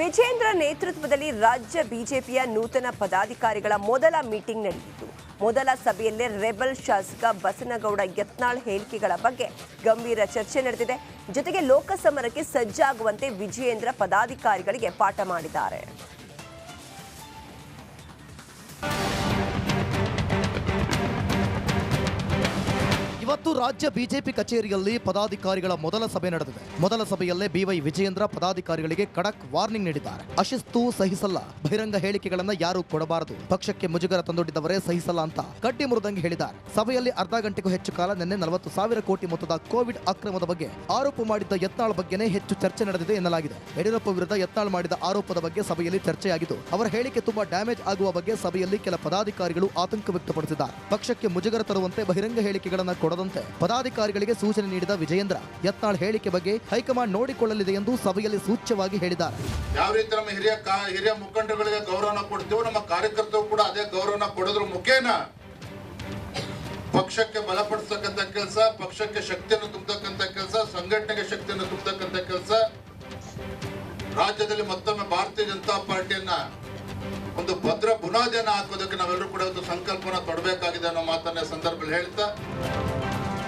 ವಿಜೇಂದ್ರ ನೇತೃತ್ವದಲ್ಲಿ ರಾಜ್ಯ ಬಿಜೆಪಿಯ ನೂತನ ಪದಾಧಿಕಾರಿಗಳ ಮೊದಲ ಮೀಟಿಂಗ್ ನಡೆಯಿತು. ಮೊದಲ ಸಭೆಯಲ್ಲೇ ರೆಬಲ್ ಶಾಸಕ ಬಸನಗೌಡ ಯತ್ನಾಳ್ ಹೇಳಿಕೆಗಳ ಬಗ್ಗೆ ಗಂಭೀರ ಚರ್ಚೆ ನಡೆದಿದೆ. ಜೊತೆಗೆ ಲೋಕಸಮರಕ್ಕೆ ಸಜ್ಜಾಗುವಂತೆ ವಿಜೇಂದ್ರ ಪದಾಧಿಕಾರಿಗಳಿಗೆ ಪಾಠ ಮಾಡಿದ್ದಾರೆ. ಇವತ್ತು ರಾಜ್ಯ ಬಿಜೆಪಿ ಕಚೇರಿಯಲ್ಲಿ ಪದಾಧಿಕಾರಿಗಳ ಮೊದಲ ಸಭೆ ನಡೆದಿದೆ. ಮೊದಲ ಸಭೆಯಲ್ಲೇ ಬಿವೈ ವಿಜಯೇಂದ್ರ ಪದಾಧಿಕಾರಿಗಳಿಗೆ ಖಡಕ್ ವಾರ್ನಿಂಗ್ ನೀಡಿದ್ದಾರೆ. ಅಶಿಸ್ತು ಸಹಿಸಲ್ಲ, ಬಹಿರಂಗ ಹೇಳಿಕೆಗಳನ್ನ ಯಾರು ಕೊಡಬಾರದು, ಪಕ್ಷಕ್ಕೆ ಮುಜುಗರ ತಂದೊಡ್ಡಿದವರೇ ಸಹಿಸಲ್ಲ ಅಂತ ಕಟ್ಟಿ ಮುರಿದಂಗೆ ಹೇಳಿದ್ದಾರೆ. ಸಭೆಯಲ್ಲಿ ಅರ್ಧ ಗಂಟೆಗೂ ಹೆಚ್ಚು ಕಾಲ ನಿನ್ನೆ 40,000 ಕೋಟಿ ಮೊತ್ತದ ಕೋವಿಡ್ ಅಕ್ರಮದ ಬಗ್ಗೆ ಆರೋಪ ಮಾಡಿದ್ದ ಯತ್ನಾಳ್ ಬಗ್ಗೆನೇ ಹೆಚ್ಚು ಚರ್ಚೆ ನಡೆದಿದೆ ಎನ್ನಲಾಗಿದೆ. ಯಡಿಯೂರಪ್ಪ ವಿರುದ್ಧ ಯತ್ನಾಳ್ ಮಾಡಿದ ಆರೋಪದ ಬಗ್ಗೆ ಸಭೆಯಲ್ಲಿ ಚರ್ಚೆಯಾಗಿದ್ದು, ಅವರ ಹೇಳಿಕೆ ತುಂಬಾ ಡ್ಯಾಮೇಜ್ ಆಗುವ ಬಗ್ಗೆ ಸಭೆಯಲ್ಲಿ ಕೆಲ ಪದಾಧಿಕಾರಿಗಳು ಆತಂಕ ವ್ಯಕ್ತಪಡಿಸಿದ್ದಾರೆ. ಪಕ್ಷಕ್ಕೆ ಮುಜುಗರ ತರುವಂತೆ ಬಹಿರಂಗ ಹೇಳಿಕೆಗಳನ್ನು ಕೊಡದಂತೆ ಪದಾಧಿಕಾರಿಗಳಿಗೆ ಸೂಚನೆ ನೀಡಿದ ವಿಜಯೇಂದ್ರ ಯತ್ನಾಳ್ ಹೇಳಿಕೆ ಬಗ್ಗೆ ಹೈಕಮಾಂಡ್ ನೋಡಿಕೊಳ್ಳಲಿದೆ ಎಂದು ಸಭೆಯಲ್ಲಿ ಸೂಚ್ಯವಾಗಿ ಹೇಳಿದ್ದಾರೆ. ಯಾವ ರೀತಿ ನಮ್ಮ ಹಿರಿಯ ಮುಖಂಡಗಳಿಗೆ ಗೌರವನ ಕೊಡ್ತೀವೋ ನಮ್ಮ ಕಾರ್ಯಕರ್ತರು ಕೂಡ ಅದೇ ಗೌರವನ ಕೊಡೋದ್ರ ಮುಖೇನ ಪಕ್ಷಕ್ಕೆ ಬಲಪಡಿಸತಕ್ಕಂಥ ಕೆಲಸ, ಪಕ್ಷಕ್ಕೆ ಶಕ್ತಿಯನ್ನು ತುಂಬತಕ್ಕಂಥ ಕೆಲಸ, ಸಂಘಟನೆಗೆ ಶಕ್ತಿಯನ್ನು ತುಂಬತಕ್ಕಂಥ ಕೆಲಸ, ರಾಜ್ಯದಲ್ಲಿ ಮತ್ತೊಮ್ಮೆ ಭಾರತೀಯ ಜನತಾ ಪಾರ್ಟಿಯನ್ನ ಒಂದು ಭದ್ರ ಬುನಾದಿಯನ್ನು ಹಾಕೋದಕ್ಕೆ ನಾವೆಲ್ಲರೂ ಕೂಡ ಒಂದು ಸಂಕಲ್ಪನ ತೊಡಬೇಕಾಗಿದೆ ಅನ್ನೋ ಮಾತನ್ನ ಸಂದರ್ಭದಲ್ಲಿ ಹೇಳ್ತಾ,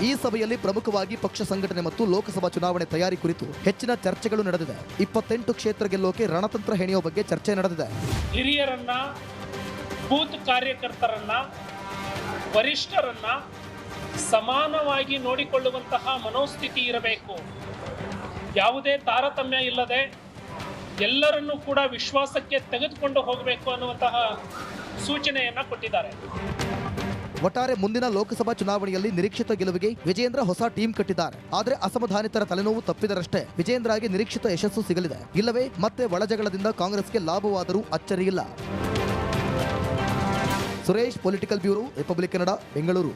ಈ ಸಭೆಯಲ್ಲಿ ಪ್ರಮುಖವಾಗಿ ಪಕ್ಷ ಸಂಘಟನೆ ಮತ್ತು ಲೋಕಸಭಾ ಚುನಾವಣೆ ತಯಾರಿ ಕುರಿತು ಹೆಚ್ಚಿನ ಚರ್ಚೆಗಳು ನಡೆದಿದೆ. 28 ಕ್ಷೇತ್ರ ಗೆಲ್ಲೋಕೆ ರಣತಂತ್ರ ಹೆಣೆಯುವ ಬಗ್ಗೆ ಚರ್ಚೆ ನಡೆದಿದೆ. ಹಿರಿಯರನ್ನ, ಬೂತ್ ಕಾರ್ಯಕರ್ತರನ್ನ, ವರಿಷ್ಠರನ್ನ ಸಮಾನವಾಗಿ ನೋಡಿಕೊಳ್ಳುವಂತಹ ಮನೋಸ್ಥಿತಿ ಇರಬೇಕು. ಯಾವುದೇ ತಾರತಮ್ಯ ಇಲ್ಲದೆ ಎಲ್ಲರನ್ನೂ ಕೂಡ ವಿಶ್ವಾಸಕ್ಕೆ ತೆಗೆದುಕೊಂಡು ಹೋಗಬೇಕು ಅನ್ನುವಂತಹ ಸೂಚನೆಯನ್ನ ಕೊಟ್ಟಿದ್ದಾರೆ. ಒಟ್ಟಾರೆ ಮುಂದಿನ ಲೋಕಸಭಾ ಚುನಾವಣೆಯಲ್ಲಿ ನಿರೀಕ್ಷಿತ ಗೆಲುವಿಗೆ ವಿಜಯೇಂದ್ರ ಹೊಸ ಟೀಮ್ ಕಟ್ಟಿದ್ದಾರೆ. ಆದರೆ ಅಸಮಾಧಾನಿತರ ತಲೆನೋವು ತಪ್ಪಿದರಷ್ಟೇ ವಿಜಯೇಂದ್ರಗೆ ನಿರೀಕ್ಷಿತ ಯಶಸ್ಸು ಸಿಗಲಿದೆ. ಇಲ್ಲವೇ ಮತ್ತೆ ಒಳಜಗಳದಿಂದ ಕಾಂಗ್ರೆಸ್ಗೆ ಲಾಭವಾದರೂ ಅಚ್ಚರಿಯಿಲ್ಲ. Suresh, political bureau, Republic Kannada, Bengaluru.